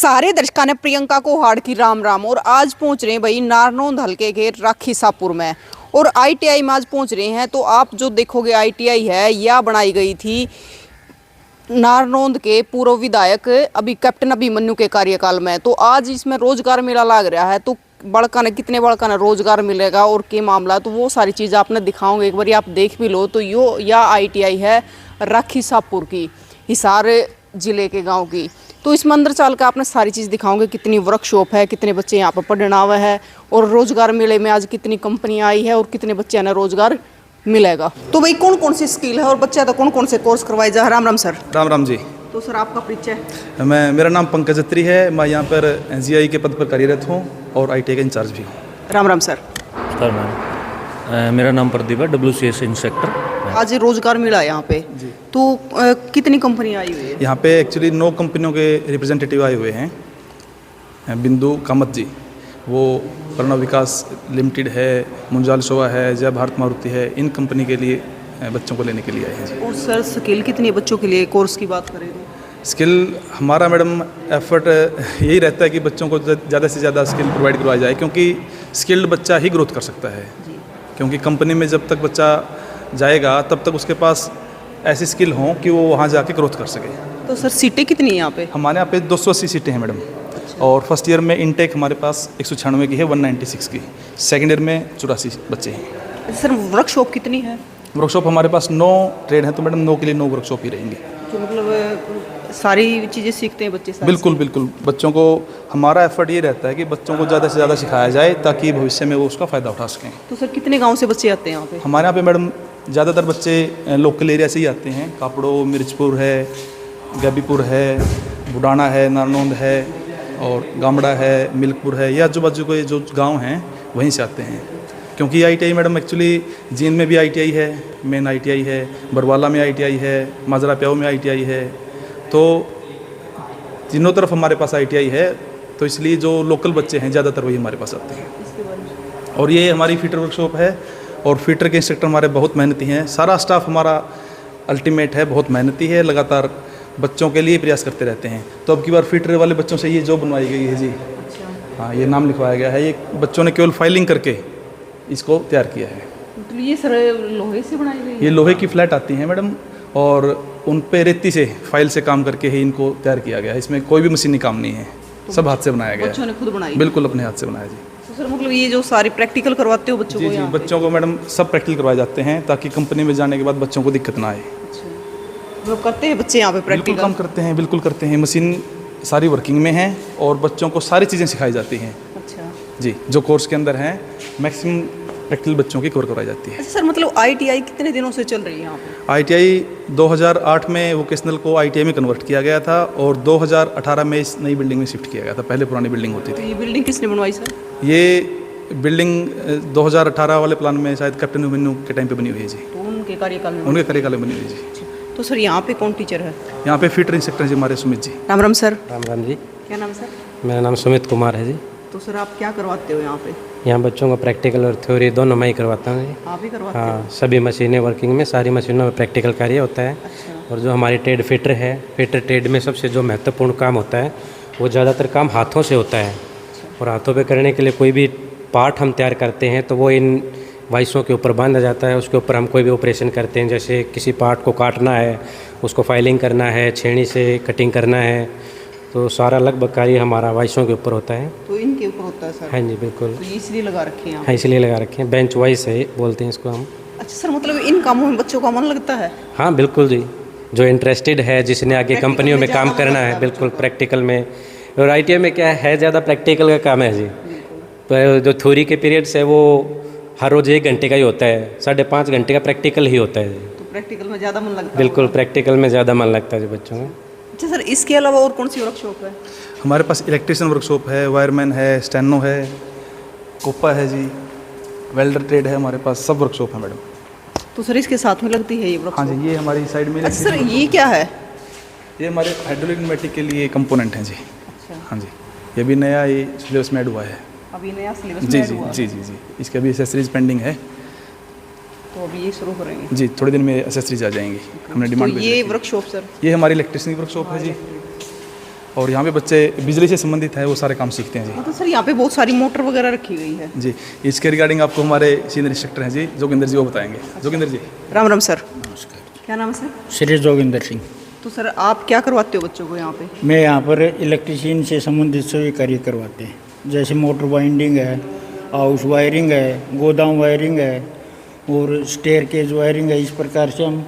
सारे दर्शकों ने प्रियंका को हार्ड की राम राम। और आज पहुंच रहे हैं भाई नारनौंद हल्के के राखी सापुर में, और आईटीआई में आज पहुंच रहे हैं। तो आप जो देखोगे आईटीआई है यह बनाई गई थी नारनौंद के पूर्व विधायक अभी कैप्टन अभिमन्यु के कार्यकाल में। तो आज इसमें रोजगार मेला लग रहा है। तो बड़का ने कितने बड़का ने रोजगार मिलेगा और क्या मामला, तो वो सारी चीज़ आपने दिखाऊंगे, एक बार आप देख भी लो। तो यह आईटीआई है राखी सापुर की, हिसार जिले के गांव की। तो इस मंदिर चाल का आपने सारी चीज़ दिखाऊंगे, कितनी वर्कशॉप है, कितने बच्चे यहाँ पर पढ़ना हुआ है, और रोजगार मेले में आज कितनी कंपनियां आई है और कितने बच्चे ने रोजगार मिलेगा। तो भाई कौन कौन सी स्किल है और बच्चा तो कौन कौन से कोर्स करवाए जा। राम राम सर। राम राम जी। तो सर आपका परिचय। मेरा नाम पंकज अत्री है। मैं यहाँ पर एनजीआई के पद पर कार्यरत हूँ और आईटीआई का इंचार्ज भी हूँ। Ram Ram sir. Sir ma'am, मेरा नाम प्रदीप है, WCS इंस्पेक्टर। आज रोजगार मिला है यहाँ पे जी। तो कितनी कंपनी आई हुई है यहाँ पे? एक्चुअली 9 कंपनियों के रिप्रेजेंटेटिव आए हुए हैं। बिंदु कामत जी, वो प्रणव विकास लिमिटेड है, मुंजाल शोभा है, जय भारत मारुति है, इन कंपनी के लिए बच्चों को लेने के लिए आए हैं जी। और सर स्किल कितनी है बच्चों के लिए, कोर्स की बात करें तो? स्किल हमारा मैडम एफर्ट यही रहता है कि बच्चों को ज़्यादा से ज़्यादा स्किल प्रोवाइड करवाया जाए, क्योंकि स्किल्ड बच्चा ही ग्रोथ कर सकता है। क्योंकि कंपनी में जब तक बच्चा जाएगा तब तक उसके पास ऐसी स्किल हों कि वो वहाँ जाके ग्रोथ कर सके। तो सर सीटें कितनी है यहाँ पे? हमारे यहाँ पे 280 सीटें हैं मैडम। और फर्स्ट ईयर में इनटेक हमारे पास 196 की है, 196 की। सेकेंड ईयर में 84 बच्चे हैं। सर वर्कशॉप कितनी है? वर्कशॉप हमारे पास 9 ट्रेड हैं, तो मैडम 9 के लिए 9 वर्कशॉप ही रहेंगे। तो मतलब सारी चीज़ें सीखते हैं बच्चे सारे? बिल्कुल बिल्कुल। बच्चों को हमारा एफर्ट ये रहता है कि बच्चों को ज़्यादा से ज़्यादा सिखाया जाए ताकि भविष्य में वो उसका फ़ायदा उठा सकें। तो सर कितने गाँव से बच्चे आते हैं यहाँ पे? हमारे यहाँ पे मैडम ज़्यादातर बच्चे लोकल एरिया से ही आते हैं। कापड़ो, मिर्चपुर है, गैबीपुर है, बुडाना है, नारनौंद है, और गामड़ा है, मिल्कपुर है, या आजू बाजू के जो गांव हैं वहीं से आते हैं। क्योंकि आईटीआई मैडम एक्चुअली जींद में भी आईटीआई है, मेन आईटीआई है, बरवाला में आईटीआई है, माजरा प्याऊ में आईटीआई है। तो तीनों तरफ हमारे पास आईटीआई है, तो इसलिए जो लोकल बच्चे हैं ज़्यादातर वही हमारे पास आते हैं। और ये हमारी फीटर वर्कशॉप है, और फीटर के इंस्ट्रक्टर हमारे बहुत मेहनती हैं। सारा स्टाफ हमारा अल्टीमेट है, बहुत मेहनती है, लगातार बच्चों के लिए प्रयास करते रहते हैं। तो अब की बार फीटर वाले बच्चों से ये जॉब बनवाई गई है जी। हाँ, ये नाम लिखवाया गया है। ये बच्चों ने केवल फाइलिंग करके इसको तैयार किया है। तो ये सर लोहे से बनाई गई है? ये लोहे की फ्लैट आती हैं मैडम, और उन पे रेती से फाइल से काम करके ही इनको तैयार किया गया है। इसमें कोई भी मशीनी काम नहीं है, सब हाथ से बनाया गया है। बच्चों ने खुद बनाई? बिल्कुल अपने हाथ से बनाया जी। तो सर मतलब ये जो सारी प्रैक्टिकल करवाते हो बच्चों को? जी, बच्चों को मैडम सब प्रैक्टिकल करवाए जाते हैं, ताकि कंपनी में जाने के बाद बच्चों को दिक्कत ना आए। मतलब करते हैं बच्चे यहाँ पे प्रैक्टिकल? काम करते हैं, बिल्कुल करते हैं। मशीन सारी वर्किंग में है और बच्चों को सारी चीज़ें सिखाई जाती हैं। अच्छा जी, जो कोर्स के अंदर हैं मैक्सिमम प्रैक्टिकल बच्चों की कवर करवाई जाती है। अच्छा सर, मतलब आईटीआई कितने दिनों से चल रही है यहाँ पे? आईटीआई 2008 में वोकेशनल को आईटीआई में कन्वर्ट किया गया था, और 2018 में इस नई बिल्डिंग में शिफ्ट किया गया था। पहले पुरानी बिल्डिंग होती तो थी। ये बिल्डिंग किसने बनवाई सर? ये बिल्डिंग 2018 वाले प्लान में शायद कैप्टन अभिमन्यु के टाइम पे बनी हुई है जी। तो उनके कार्यकाल में? उनके कार्यकाल में बनी हुई जी। तो सर यहाँ पे कौन टीचर है? यहाँ पे फीटर इंस्ट्रक्टर जी हमारे सुमित जी। राम राम सर। राम राम जी। क्या नाम सर? मेरा नाम सुमित कुमार है जी। तो सर आप क्या करवाते हो यहाँ पे? यहाँ बच्चों को प्रैक्टिकल और थ्योरी दोनों मैं ही करवाता हूँ जी। आप ही करवाते हो? हाँ, सभी मशीनें वर्किंग में, सारी मशीनों में प्रैक्टिकल कार्य होता है। अच्छा। और जो हमारी ट्रेड फिटर है, फिटर ट्रेड में सबसे जो महत्वपूर्ण काम होता है वो ज़्यादातर काम हाथों से होता है। और हाथों पे करने के लिए कोई भी पार्ट हम तैयार करते हैं तो वो इन वाइसों के ऊपर बांधा जाता है। उसके ऊपर हम कोई भी ऑपरेशन करते हैं, जैसे किसी पार्ट को काटना है, उसको फाइलिंग करना है, छेनी से कटिंग करना है, तो सारा लगभग कार्य हमारा वाइसों के ऊपर होता है। तो इनके ऊपर होता है सर? हाँ जी बिल्कुल। तो ये इसलिए लगा रखे हैं? हाँ, इसलिए लगा रखे हैं। बेंच वाइस है बोलते हैं इसको हम। अच्छा सर, मतलब इन कामों में बच्चों का मन लगता है? हाँ बिल्कुल जी। जो इंटरेस्टेड है, जिसने आगे कंपनियों में काम करना है, बिल्कुल प्रैक्टिकल में। और आईटीआई में क्या है, ज़्यादा प्रैक्टिकल का काम है जी। पर जो थ्योरी के पीरियड्स है वो हर रोज़ 1 घंटे का ही होता है, 5.5 घंटे का प्रैक्टिकल ही होता है। तो प्रैक्टिकल में ज़्यादा मन लगता है? बिल्कुल, प्रैक्टिकल में ज़्यादा मन लगता है जी बच्चों में। अच्छा सर, इसके अलावा और कौन सी वर्कशॉप है? हमारे पास इलेक्ट्रिशियन वर्कशॉप है, वायरमैन है, स्टेनो है, कोपा है जी, वेल्डर ट्रेड है, हमारे पास सब वर्कशॉप है मैडम। तो सर इसके साथ में लगती है ये वर्कशॉप? हाँ जी, ये हमारी साइड में। अच्छा सर, ये क्या है? ये हमारे हाइड्रोलिक न्यूमेटिक के लिए कंपोनेंट हैं जी। अच्छा। हाँ जी, ये भी नया ये सिलेबस में ऐड हुआ है। अभी नया सिलेबस जी में जी हुआ है? जी जी जी। इसके अभी एसेसरीज पेंडिंग है, तो अभी ये शुरू करेंगे जी। थोड़े दिन में एसेसरीज आ जाएंगी, हमने डिमांड तो ये वर्कशॉप सर? ये हमारी इलेक्ट्रिशियन वर्कशॉप है जी। और यहाँ पे बच्चे बिजली से संबंधित है वो सारे काम सीखते हैं जी। मतलब सर यहाँ पे बहुत सारी मोटर वगैरह रखी गई है। जी, इसके रिगार्डिंग आपको हमारे सीनियर इंस्ट्रक्टर हैं जी जोगिंदर जी, वो बताएंगे। जोगिंदर जी। राम राम सर। क्या नाम है सर? श्री जोगिंदर सिंह। तो सर आप क्या करवाते हो बच्चों को यहाँ पे? मैं यहाँ पर इलेक्ट्रीशियन से संबंधित सभी कार्य करवाते हैं, जैसे मोटर वाइंडिंग है, हाउस वायरिंग है, गोदाम वायरिंग है और स्टेयरकेज वायरिंग है। इस प्रकार से हम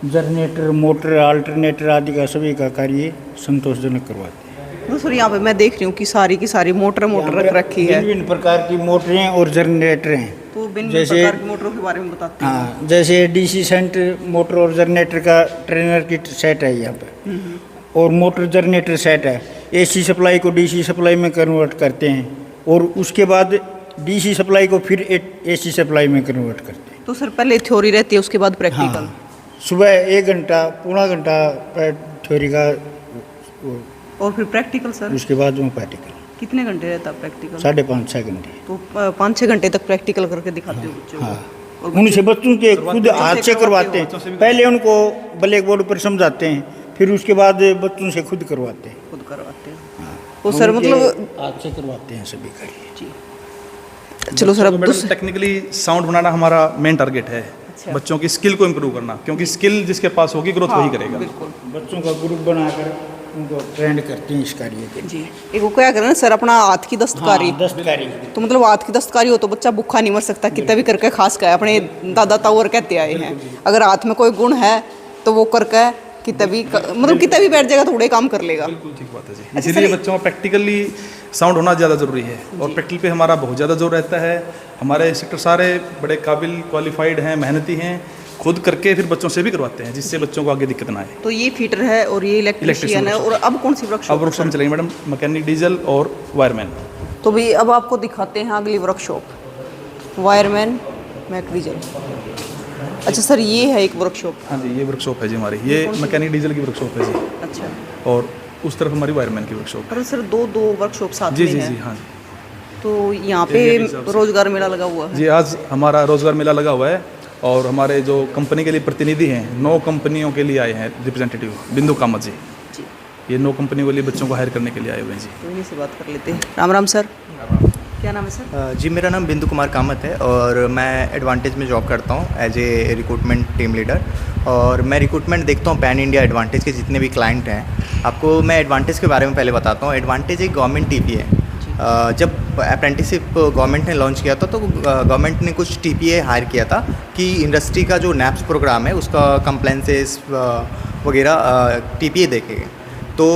जनरेटर, मोटर, अल्टरनेटर आदि का सभी का कार्य संतोषजनक करवाते हैं। तो सर यहाँ पे मैं देख रही हूँ कि सारी की सारी मोटर रख रखी है। विभिन्न प्रकार की मोटरें और जनरेटर हैं। तो भिन्न जैसे- प्रकार की मोटरों के बारे में बताते हैं। हाँ, जैसे डीसी सेंट मोटर और जनरेटर का ट्रेनर किट सेट है यहाँ पे, और मोटर जनरेटर सेट है। एसी सप्लाई को डीसी सप्लाई में कन्वर्ट करते हैं और उसके बाद डीसी सप्लाई को फिर एसी सप्लाई में कन्वर्ट करते हैं। तो सर पहले थ्योरी रहती है, उसके बाद प्रैक्टिकल। हाँ, सुबह 1 घंटा, पौना घंटा थ्योरी का, और फिर प्रैक्टिकल सर उसके बाद वो प्रैक्टिकल कितने घंटे रहता है प्रैक्टिकल? 5.5-6 घंटे। तो 5-6 घंटे तक प्रैक्टिकल करके दिखाते हो बच्चों को। हाँ, और उनसे बच्चों के खुद हाथ से करवाते बच्चों से हैं। भी पहले उनको ब्लैक बोर्ड पर समझाते हैं, फिर उसके बाद बच्चों से खुद करवाते हैं। खुद करवाते हैं। तो सर मतलब हाथ से करवाते हैं सभी कार्य। चलो सर अब मैडम टेक्निकली साउंड बनाना हमारा मेन टारगेट है। अच्छा। बच्चों की स्किल को इम्प्रूव करना, क्योंकि स्किल जिसके पास होगी ग्रोथ वही करेगा। बिल्कुल बच्चों का ग्रुप बनाकर उनको ट्रेंड करते हैं इस कार्य के लिए। जी। एक वो क्या करना सर, अपना हाथ की दस्तकारी। हाँ, दस्तकारी। तो मतलब हाथ की दस्तकारी हो तो बच्चा भूखा नहीं मर सकता, कितना भी करके खास का है। अपने दादा ताऊ कहते आए हैं, अगर हाथ में कोई गुण है तो वो करके कितना भी मतलब कितना भी बैठ जाएगा, थोड़े काम कर लेगा। बिल्कुल ठीक बात है जी। इसीलिए बच्चों को प्रैक्टिकली साउंड होना ज़्यादा ज़रूरी है और प्रैक्टिकल पे हमारा बहुत ज़्यादा जोर रहता है। हमारे इंस्ट्रक्टर सारे बड़े काबिल, क्वालिफाइड हैं, मेहनती हैं, खुद करके फिर बच्चों से भी करवाते हैं, जिससे बच्चों को आगे दिक्कत ना आए। तो ये फीटर है और ये इलेक्ट्रीशियन है। और अब कौन सी अब वर्कशॉप? वर्कशॉप में चलेंगे मैडम, मैकेनिक, डीजल और वायरमैन। तो भी अब आपको दिखाते हैं अगली वर्कशॉप, वायरमैन, मैक डीजल। अच्छा सर ये है एक वर्कशॉप। हाँ जी, ये वर्कशॉप है जी हमारी, ये मैकेनिक डीजल की वर्कशॉप है जी, अच्छा। और उस तरफ हमारी वायरमैन की वर्कशॉप। पर सर दो वर्कशॉप साथ जी में जी है। जी, हाँ जी तो यहाँ पे रोजगार मेला लगा हुआ है। जी। आज हमारा रोजगार मेला लगा हुआ है और हमारे जो कंपनी के लिए प्रतिनिधि हैं, 9 कंपनियों के लिए आए हैं रिप्रेजेंटेटिव, बिंदु कामत जी। जी। ये 9 कंपनियों के लिए बच्चों को हायर करने के लिए आए हुए हैं जी। तो इन्हीं से बात कर लेते हैं। राम राम सर। क्या नाम है सर? जी, मेरा नाम बिंदु कुमार कामत है और मैं एडवांटेज में जॉब करता हूँ as a recruitment team leader. और मैं रिक्रूटमेंट देखता हूँ पैन इंडिया एडवांटेज के जितने भी क्लाइंट हैं। आपको मैं एडवांटेज के बारे में पहले बताता हूँ। एडवांटेज एक गवर्नमेंट टीपी है। जब अप्रेंटिसशिप गवर्नमेंट ने लॉन्च किया था तो गवर्नमेंट ने कुछ टीपीए हायर किया था कि इंडस्ट्री का जो नैप्स प्रोग्राम है उसका कंप्लायंसेस वगैरह टीपीए देखेंगे। तो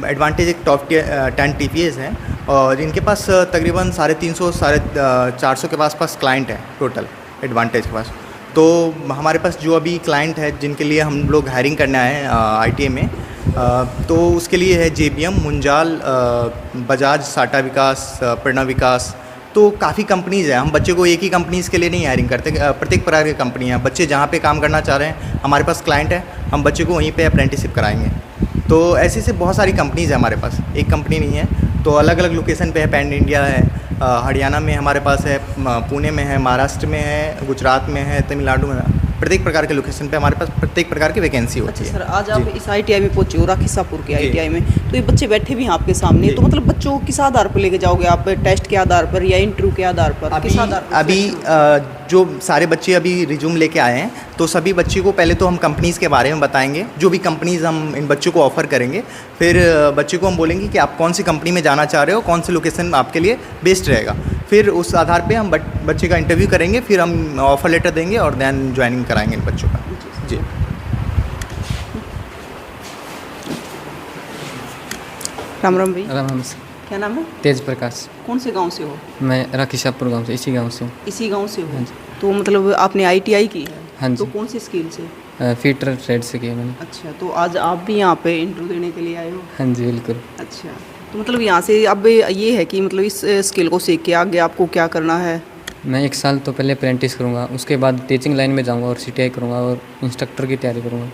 एडवांटेज एक टॉप 10 टीपीएस हैं और इनके पास तकरीबन 350 450 के पास क्लाइंट हैं टोटल एडवांटेज के पास। तो हमारे पास जो अभी क्लाइंट है जिनके लिए हम लोग हायरिंग करने आए हैं आईटीआई में, तो उसके लिए है जेबीएम, मुंजाल, बजाज, साटा विकास, प्रणव विकास। तो काफ़ी कंपनीज़ हैं। हम बच्चे को एक ही कंपनीज़ के लिए नहीं हायरिंग करते, प्रत्येक प्रकार की कंपनी हैं। बच्चे जहाँ पे काम करना चाह रहे हैं, हमारे पास क्लाइंट है, हम बच्चे को वहीं पे अप्रेंटिसशिप कराएंगे। तो ऐसे से बहुत सारी कंपनीज़ हैं हमारे पास, एक कंपनी नहीं है। तो अलग अलग लोकेशन पे है, पैन इंडिया है, हरियाणा में हमारे पास है, पुणे में है, महाराष्ट्र में है, गुजरात में है, तमिलनाडु में है। प्रत्येक प्रकार के लोकेशन पे हमारे पास प्रत्येक प्रकार की वैकेंसी होती है। सर आज आप इस आईटीआई में पहुंचे हो, राखीसापुर के आईटीआई में, तो ये बच्चे बैठे भी हैं आपके सामने। तो मतलब बच्चों को किस आधार पर लेके जाओगे आप? टेस्ट के आधार पर या इंटरव्यू के आधार पर? किस आधार पर? अभी जो सारे बच्चे अभी रिज्यूम लेके आए हैं, तो सभी बच्चे को पहले तो हम कंपनीज़ के बारे में बताएंगे, जो भी कंपनीज़ हम इन बच्चों को ऑफ़र करेंगे। फिर बच्चे को हम बोलेंगे कि आप कौन सी कंपनी में जाना चाह रहे हो, कौन सी लोकेशन आपके लिए बेस्ट रहेगा। फिर उस आधार पे हम बच्चे का इंटरव्यू करेंगे, फिर हम ऑफ़र लेटर देंगे और दैन ज्वाइनिंग कराएंगे इन बच्चों का। जी। राम राम भाई। राम राम। क्या नाम है? तेज प्रकाश। कौन से गांव से हो? मैं राखीसापुर गांव से, इसी गांव से हूँ। इसी गांव से हो? तो मतलब आपने आईटीआई की है? हाँ जी। तो कौन सी स्किल से? फीटर ट्रेड से किया मैंने। अच्छा, तो आज आप भी यहाँ पे इंटरव्यू देने के लिए आए हो? हाँ जी बिल्कुल। अच्छा, तो मतलब यहाँ से अब ये है कि मतलब इस स्किल को सीख के आगे आपको क्या करना है? मैं 1 साल तो पहले अप्रेंटिस करूँगा, उसके बाद टीचिंग लाइन में जाऊँगा और सीटीआई करूँगा और इंस्ट्रक्टर की तैयारी करूँगा।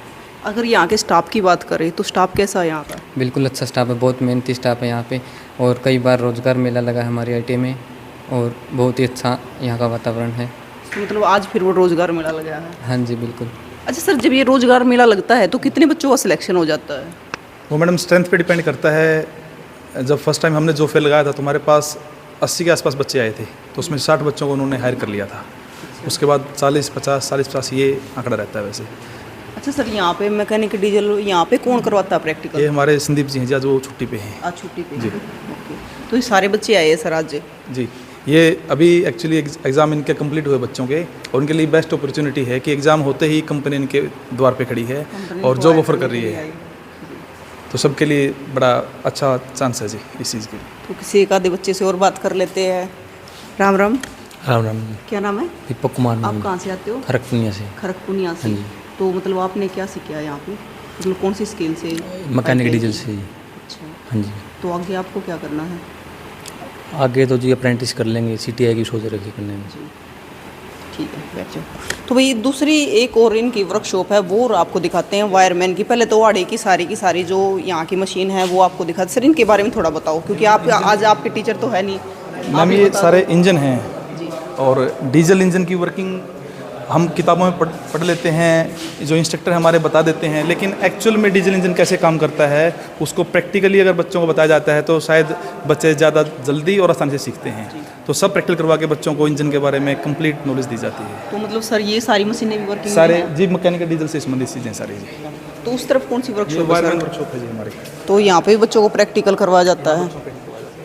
अगर यहाँ के स्टाफ की बात करें तो स्टाफ कैसा है यहाँ का? बिल्कुल अच्छा स्टाफ है, बहुत मेहनती स्टाफ है यहाँ पे। और कई बार रोज़गार मेला लगा है हमारी आईटीआई में और बहुत ही अच्छा यहाँ का वातावरण है। तो मतलब आज फिर वो रोज़गार मेला लगा है? हाँ जी बिल्कुल। अच्छा सर, जब ये रोज़गार मेला लगता है तो कितने बच्चों का सिलेक्शन हो जाता है? वो मैडम स्ट्रेंथ पे डिपेंड करता है जब फर्स्ट टाइम हमने जो फेयर लगाया था तो हमारे पास 80 के आसपास बच्चे आए थे, तो उसमें 60 बच्चों को उन्होंने हायर कर लिया था। उसके बाद 40-50 ये आंकड़ा रहता है वैसे। अच्छा सर, यहाँ पे मैकेनिक डीजल यहाँ पे कौन करवाता है प्रैक्टिकल? ये हमारे संदीप जी हैं जी, आज वो छुट्टी पे हैं। आज छुट्टी पे जी। ओके, तो ये सारे बच्चे आए हैं सर आज? जी, ये अभी एक्चुअली एग्ज़ाम इनके कंप्लीट हुए बच्चों के, और उनके लिए बेस्ट अपॉर्चुनिटी है कि एग्ज़ाम होते ही कंपनी इनके द्वार पे खड़ी है और जॉब ऑफर कर रही है, तो सबके लिए बड़ा अच्छा चांस है जी इस चीज़ के लिए। तो किसी एक आधे बच्चे से और बात कर लेते हैं। राम राम। राम राम। क्या नाम है? दीपक कुमार आप कहाँ से आते हो? खड़गपुर से। खड़गपुर से। तो मतलब आपने क्या सीखा यहाँ पे, मतलब कौन सी स्किल से? मैकेनिक डीजल से। अच्छा, हाँ जी। तो आगे आपको क्या करना है? आगे तो जी अप्रेंटिस कर लेंगे, CTI की सोच रखी करने में। ठीक है, बैठ जाओ। तो भाई दूसरी एक और इनकी वर्कशॉप है, वो आपको दिखाते हैं वायरमैन की। पहले तो वाड़े की सारी जो यहाँ की मशीन है वो आपको दिखाते। सर इनके बारे में थोड़ा बताओ, क्योंकि आप आज आपके टीचर तो है नहीं। मैम ये सारे इंजन हैं, और डीजल इंजन की वर्किंग हम किताबों में पढ़ लेते हैं, जो इंस्ट्रक्टर हमारे बता देते हैं, लेकिन एक्चुअल में डीजल इंजन कैसे काम करता है उसको प्रैक्टिकली अगर बच्चों को बताया जाता है तो शायद बच्चे ज़्यादा जल्दी और आसानी से सीखते हैं। तो सब प्रैक्टिकल करवा के बच्चों को इंजन के बारे में कंप्लीट नॉलेज दी जाती है। तो मतलब सर ये सारी मशीनें भी वर्किंग सारे जी मैकेनिकल डीजल से संबंधित चीज़ें सारी जी। तो उस तरफ कौन सी वर्कशॉप है सर? वर्कशॉप है जी हमारी। तो यहाँ पे भी बच्चों को प्रैक्टिकल करवाया जाता है।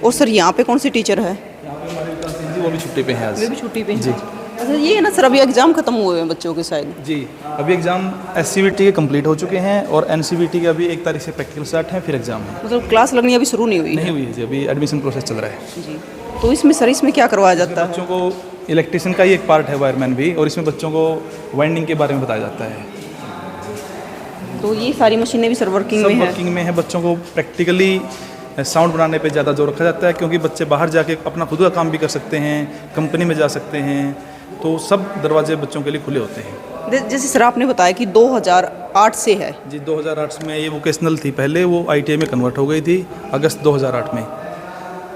और सर यहाँ पे कौन सी टीचर है? जी वो भी छुट्टी पे हैं आज। वे भी छुट्टी पे हैं। अच्छा, ये है ना सर, अभी एग्जाम खत्म हुए हैं बच्चों के शायद? जी, अभी एग्ज़ाम SCVT के कंप्लीट हो चुके हैं, और NCVT के अभी 1 तारीख से प्रैक्टिकल स्टार्ट है, फिर एग्ज़ाम है। मतलब क्लास लगनी अभी शुरू नहीं हुई? नहीं हुई है जी, अभी एडमिशन प्रोसेस चल रहा है जी। तो इसमें सर इसमें क्या करवाया जाता है? बच्चों को इलेक्ट्रिशियन का ही एक पार्ट है वायरमैन भी, और इसमें बच्चों को वाइंडिंग के बारे में बताया जाता है। तो ये सारी मशीनें भी सर वर्किंग में सब है? वर्किंग में है। बच्चों को प्रैक्टिकली साउंड बनाने पे ज़्यादा जोर रखा जाता है, क्योंकि बच्चे बाहर जाके अपना खुद का काम भी कर सकते हैं, कंपनी में जा सकते हैं, तो सब दरवाजे बच्चों के लिए खुले होते हैं। जैसे सर आपने बताया कि 2008 से है जी, 2008 में ये वोकेशनल थी, पहले वो ITI में कन्वर्ट हो गई थी अगस्त 2008 में।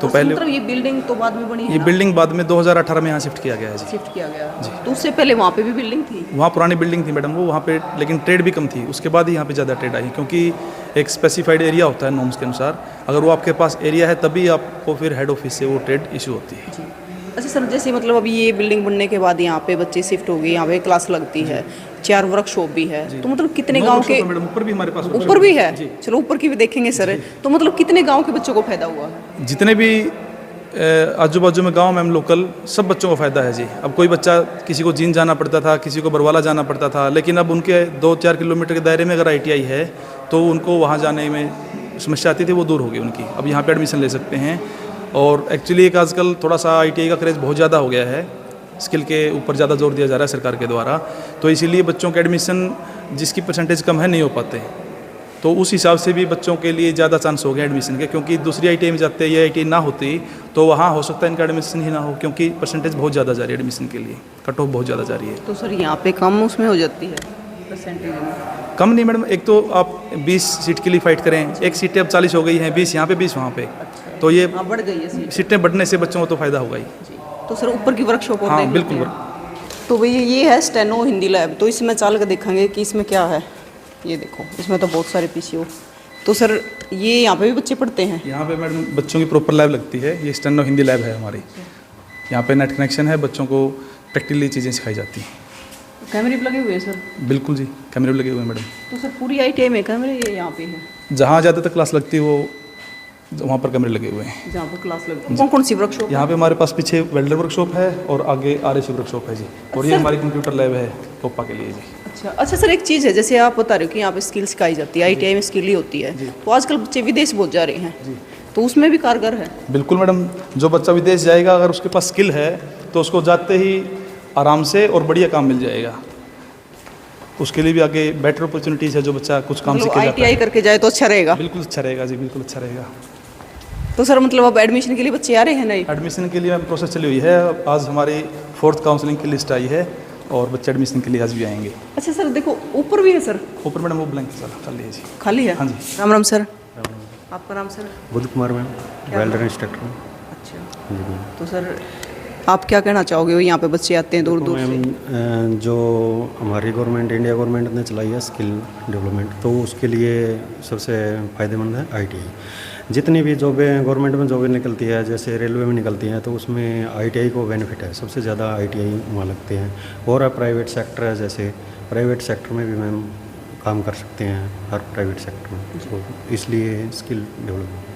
तो पहले मतलब ये बिल्डिंग तो बाद में बनी है ये ना? बिल्डिंग बाद में 2018 में यहाँ शिफ्ट किया गया है जी। शिफ्ट किया गया जी। तो उससे पहले वहाँ पे भी बिल्डिंग थी? वहाँ पुरानी बिल्डिंग थी मैडम वो, वहाँ पे लेकिन ट्रेड भी कम थी। उसके बाद ही यहाँ पे ज़्यादा ट्रेड आई, क्योंकि एक स्पेसिफाइड एरिया होता है नॉर्म्स के अनुसार, अगर वो आपके पास एरिया है तभी आपको फिर हेड ऑफिस से वो ट्रेड इशू होती है। अच्छा सर, जैसे मतलब अभी ये बिल्डिंग बनने के बाद यहाँ पे बच्चे शिफ्ट हो गए, यहाँ पे क्लास लगती है, 4 वर्कशॉप भी है, तो मतलब कितने गांव के? मैडम ऊपर भी हमारे पास ऊपर भी है? चलो ऊपर की भी देखेंगे सर। तो मतलब कितने गांव के बच्चों को फायदा हुआ? जितने भी आजू बाजू में गांव में हम लोकल सब बच्चों को फ़ायदा है जी। अब कोई बच्चा किसी को जींद जाना पड़ता था, किसी को बरवाला जाना पड़ता था, लेकिन अब उनके 2-4 किलोमीटर के दायरे में अगर ITI है तो उनको वहाँ जाने में समस्या आती थी, वो दूर हो गई उनकी। अब यहाँ पे एडमिशन ले सकते हैं। और एक्चुअली एक आजकल थोड़ा सा ITI का क्रेज़ बहुत ज़्यादा हो गया है, स्किल के ऊपर ज़्यादा जोर दिया जा रहा है सरकार के द्वारा, तो इसीलिए बच्चों के एडमिशन जिसकी परसेंटेज कम है नहीं हो पाते, तो उस हिसाब से भी बच्चों के लिए ज़्यादा चांस हो गया एडमिशन के। क्योंकि दूसरी ITI में जाते हैं, ये ITI ना होती तो वहाँ हो सकता है इनका एडमिशन ही ना हो, क्योंकि परसेंटेज बहुत ज़्यादा जा रही है एडमिशन के लिए, कट ऑफ बहुत ज़्यादा जा रही है। तो सर यहाँ पे कम उसमें हो जाती है परसेंटेज में? कम नहीं मैडम, एक तो आप 20 सीट के लिए फाइट करें, एक सीटें अब 40 हो गई हैं, 20 यहाँ पे 20 वहाँ पे, तो ये हाँ, बढ़ गई है सीट। सीटें बढ़ने से बच्चों को तो फ़ायदा होगा ही। तो सर ऊपर की वर्कशॉप और हाँ देख लेते बिल्कुल। हैं। तो भैया ये है स्टेनो हिंदी लैब, तो इसमें चाल कर देखेंगे कि इसमें क्या है। ये देखो, इसमें तो बहुत सारे PCO। तो सर ये यहाँ पे भी बच्चे पढ़ते हैं? यहाँ पे मैडम बच्चों की प्रॉपर लैब लगती है, ये स्टेनो हिंदी लैब है हमारी। यहाँ पे नेट कनेक्शन है, बच्चों को प्रैक्टिकली चीज़ें सिखाई जाती हैं। कैमरे भी लगे हुए हैं सर? बिल्कुल जी, कैमरे भी लगे हुए हैं मैडम। तो सर पूरी ITI में कैमरे ये यहाँ पे है? जहाँ ज़्यादातर क्लास लगती है वो वहाँ पर कैमरे लगे हुए हैं। जहाँ पर क्लास लगती है। कौन कौन सी वर्कशॉप? यहाँ पे हमारे पास पीछे वेल्डर वर्कशॉप है और आगे RSC वर्कशॉप है जी, और ये हमारी कंप्यूटर लैब है कोपा के लिए जी। अच्छा सर, एक चीज़ है, जैसे आप बता रहे हो कि यहाँ पे स्किल सिखाई जाती है, ITI में स्किल ही होती है, तो आजकल बच्चे विदेश बहुत जा रहे हैं, तो उसमें भी कारगर है? बिल्कुल मैडम, जो बच्चा विदेश जाएगा अगर उसके पास स्किल है तो उसको जाते ही आराम से और बढ़िया काम मिल जाएगा। उसके लिए भी आगे बेटर अपॉर्चुनिटीज़ है, जो बच्चा कुछ काम सीख जाता है। ITI करके जाए तो अच्छा रहेगा? बिल्कुल अच्छा रहेगा जी, बिल्कुल अच्छा रहेगा। तो सर मतलब अब एडमिशन के लिए बच्चे आ रहे हैं? नहीं, एडमिशन के लिए प्रोसेस चली हुई है। आज हमारी 4th काउंसलिंग की लिस्ट आई है और बच्चे एडमिशन के लिए आज भी आएंगे। अच्छा सर, देखो ऊपर भी है सर? ऊपर मैडम वो ब्लैंक खाली है जी। खाली है? हाँ जी। राम राम सर। आपका नाम sir? Buddha Kumar ma'am, welder instructor. अच्छा, तो सर आप क्या कहना चाहोगे? यहाँ पे बच्चे आते हैं दूर दूर से। मैम जो हमारी गवर्नमेंट, इंडिया गवर्नमेंट ने चलाई है स्किल डेवलपमेंट, तो उसके लिए सबसे फ़ायदेमंद है ITI। जितनी भी जॉबें गवर्नमेंट में जॉबें निकलती है, जैसे रेलवे में निकलती हैं, तो उसमें आईटीआई को बेनिफिट है, सबसे ज़्यादा आईटीआई वहाँ लगते हैं। और प्राइवेट सेक्टर है, जैसे प्राइवेट सेक्टर में भी मैम काम कर सकते हैं, हर प्राइवेट सेक्टर में, तो इसलिए स्किल डेवलपमेंट।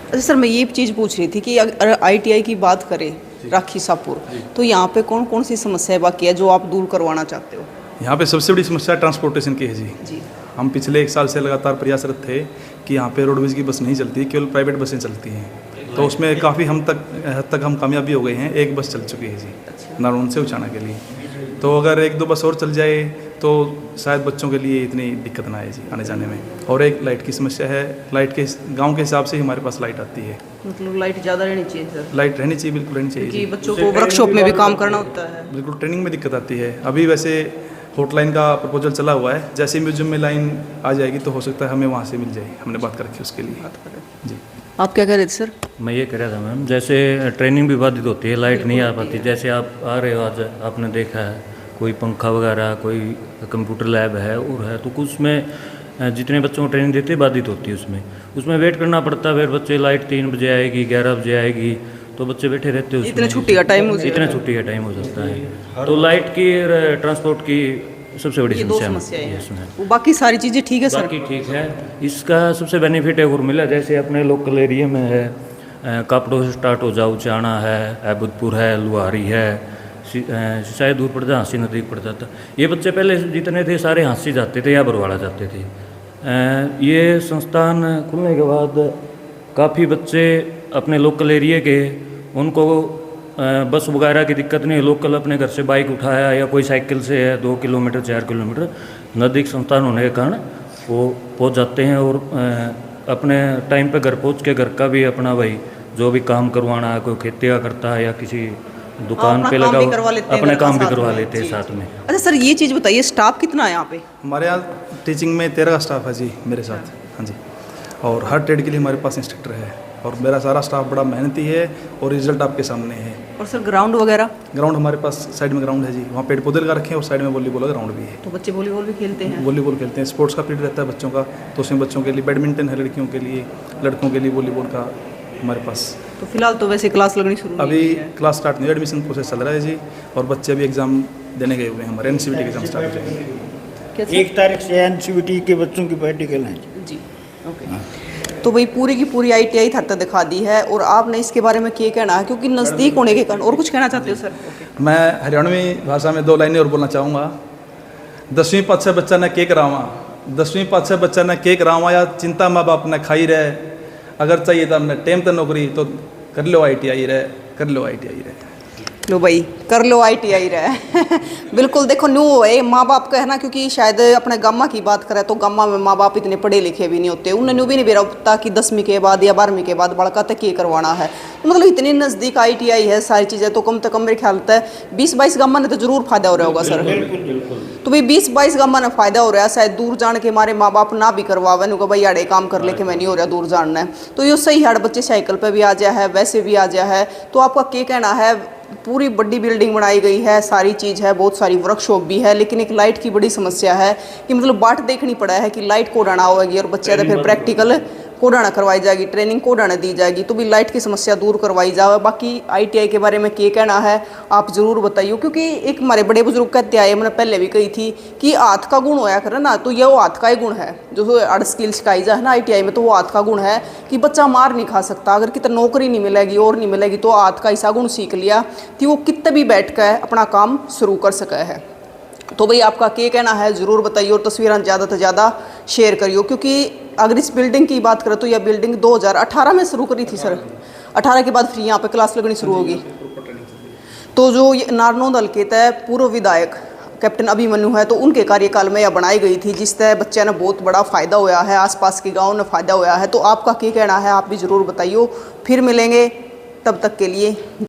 अच्छा सर, मैं ये चीज़ पूछ रही थी कि अगर आईटीआई की बात करें राखी सापुर, तो यहाँ पे कौन कौन सी समस्याएं बाकी है जो आप दूर करवाना चाहते हो? यहाँ पे सबसे बड़ी समस्या ट्रांसपोर्टेशन की है जी। हम पिछले 1 साल से लगातार प्रयासरत थे कि यहाँ पे रोडवेज की बस नहीं चलती, केवल प्राइवेट बसें चलती हैं। तो उसमें काफ़ी हद तक हम कामयाबी हो गए हैं। एक बस चल चुकी है जी नारनौंद से उचाना के लिए। तो अगर 1-2 बस और चल जाए तो शायद बच्चों के लिए इतनी दिक्कत ना आए जी आने जाने में। और एक लाइट की समस्या है। लाइट के गांव के हिसाब से ही हमारे पास लाइट आती है। मतलब लाइट ज़्यादा रहनी चाहिए सर? लाइट रहनी चाहिए, बिल्कुल रहनी चाहिए कि जी। बच्चों को वर्कशॉप में भी काम करना होता है। बिल्कुल ट्रेनिंग में दिक्कत आती है। अभी वैसे हॉटलाइन का प्रपोजल चला हुआ है, जैसे म्यूजियम में लाइन आ जाएगी तो हो सकता है हमें वहाँ से मिल जाए। हमने बात कर रखी उसके लिए जी। आप क्या कह रहे थे सर? मैं ये कह रहा था मैम, जैसे ट्रेनिंग भी बाधित होती है, लाइट नहीं आ पाती। जैसे आप आ रहे हो आज, आपने देखा है कोई पंखा वगैरह, कोई कंप्यूटर लैब है और है, तो कुछ में जितने बच्चों को ट्रेनिंग देते बाधित होती है। उसमें वेट करना पड़ता है। फिर बच्चे लाइट 3 बजे आएगी, 11 बजे आएगी, तो बच्चे बैठे रहते हैं। इतने छुट्टी का टाइम हो जाता है। इतना छुट्टी का टाइम हो जाता है। तो लाइट की ट्रांसपोर्ट की सबसे बड़ी समस्या है इसमें। वो बाकी सारी चीज़ें ठीक है सर? बाकी ठीक है। इसका सबसे बेनिफिट है उर्मिला, जैसे अपने लोकल एरिया में है, कापड़ों से स्टार्ट हो जाओ, चाणा है, अहमदपुर है, लुहारी है, शायद दूर पड़ जाता, हाँसी नज़दीक पड़ जाता। ये बच्चे पहले जितने थे सारे हाँसी जाते थे या बरवाड़ा जाते थे। ये संस्थान खुलने के बाद काफ़ी बच्चे अपने लोकल एरिया के, उनको बस वगैरह की दिक्कत नहीं है। लोकल अपने घर से बाइक उठाया या कोई साइकिल से है, 2 किलोमीटर 4 किलोमीटर नज़दीक संस्थान होने के कारण वो पहुंच जाते हैं। और अपने टाइम पे घर पहुंच के घर का भी अपना भाई जो भी काम करवाना है, कोई खेती का करता है या किसी दुकान पे लगा अपने काम भी करवा लेते हैं साथ में। अच्छा सर, ये चीज़ बताइए, स्टाफ कितना है यहाँ पे? हमारे यहाँ टीचिंग में 13 का स्टाफ है जी मेरे साथ। हाँ जी। और हर ट्रेड के लिए हमारे पास इंस्ट्रक्टर है और मेरा सारा स्टाफ बड़ा मेहनती है और रिजल्ट आपके सामने है। और सर ग्राउंड वगैरह? ग्राउंड हमारे पास साइड में ग्राउंड है जी, वहाँ पेड़ पौधे लगा रखे हैं और साइड में वॉलीबॉल का ग्राउंड भी है। तो बच्चे वॉलीबॉल भी खेलते हैं? वॉलीबॉल खेलते हैं। स्पोर्ट्स का पीरियड रहता है बच्चों का, तो उसमें बच्चों के लिए बैडमिंटन है, लड़कियों के लिए, लड़कों के लिए वॉलीबॉल का हमारे पास। तो फिलहाल तो वैसे क्लास लगनी शुरू अभी क्लास स्टार्ट नहीं, एडमिशन प्रोसेस चल रहा है जी। और बच्चे अभी एग्ज़ाम देने गए हुए हैं, हमारे एनसीवीटी के एग्जाम स्टार्ट हो जाएंगे। 1 तारीख से एनसीवीटी के बच्चों की प्रैक्टिकल है जी। ओके, तो भाई पूरी की पूरी आईटीआई तक दिखा दी है और आपने इसके बारे में क्या कहना है, क्योंकि नज़दीक होने के कारण? और कुछ कहना चाहते हो सर? मैं हरियाणवी भाषा में 2 लाइनें और बोलना चाहूँगा। 10वीं पातशाह बच्चा ने के करावा, 10वीं पातशाह बच्चा ने के करावा, या चिंता माँ बाप ने खाई रहे, अगर चाहिए तो हमने टेम तो नौकरी तो कर लो आईटीआई रहे, कर लो आईटीआई रहे। लो भाई कर लो आईटीआई रहे। बिल्कुल देखो न्यू है माँ बाप का है ना, क्योंकि शायद अपने गामा की बात करें तो गामा में माँ बाप इतने पढ़े लिखे भी नहीं होते। उन्हें भी नहीं बेरा पता कि 10वीं के बाद या 12वीं के बाद बड़का तक ये करवाना है। तो मतलब इतनी नज़दीक आईटीआई है, सारी चीज़ें तो कम से कम मेरे ख्याल है 20-22 गामा ने तो जरूर फायदा हो रहा होगा सर। तो भाई 20-22 गामा ने फायदा हो रहा है। शायद दूर जाने के हमारे माँ बाप ना भी करवावे, नुको भाई आड़े काम कर ले के मैं नहीं हो रहा दूर जानना है, तो ये सही है। बच्चे साइकिल पर भी आ जाए है, वैसे भी आ जाए है। तो आपका क्या कहना है? पूरी बड़ी बिल्डिंग बनाई गई है, सारी चीज़ है, बहुत सारी वर्कशॉप भी है, लेकिन एक लाइट की बड़ी समस्या है कि मतलब बाट देखनी पड़ा है कि लाइट को डाना होगी और बच्चे तो फिर प्रैक्टिकल को डाना करवाई जाएगी, ट्रेनिंग को डाना दी जाएगी, तो भी लाइट की समस्या दूर करवाई जाए। बाकी आईटीआई के बारे में क्या कहना है आप ज़रूर बताइए, क्योंकि एक हमारे बड़े बुजुर्ग कहते आए, मैंने पहले भी कही थी कि हाथ का गुण होया करे ना, तो ये वो हाथ का ही गुण है जो अर्ध स्किल सिखाई जाए ना आईटीआई में, तो वो हाथ का गुण है कि बच्चा मार नहीं खा सकता। अगर कितना नौकरी नहीं मिलेगी और नहीं मिलेगी तो हाथ का ऐसा गुण सीख लिया कि वो कितने भी बैठ कर अपना काम शुरू कर सके है। तो भाई आपका क्या कहना है ज़रूर बताइए और तस्वीरें ज़्यादा से ज़्यादा शेयर करिए, क्योंकि अगर इस बिल्डिंग की बात करें तो यह बिल्डिंग 2018 में शुरू करी थी सर। 18 के बाद फिर यहाँ पे क्लास लगनी शुरू होगी। तो जो नारनौंद हल्के तय पूर्व विधायक कैप्टन अभिमन्यु है, तो उनके कार्यकाल में यह बनाई गई थी, जिससे बच्चे ने बहुत बड़ा फ़ायदा होया है, आसपास के गाँव ने फ़ायदा होया है। तो आपका क्या कहना है आप भी ज़रूर बताइए। फिर मिलेंगे, तब तक के लिए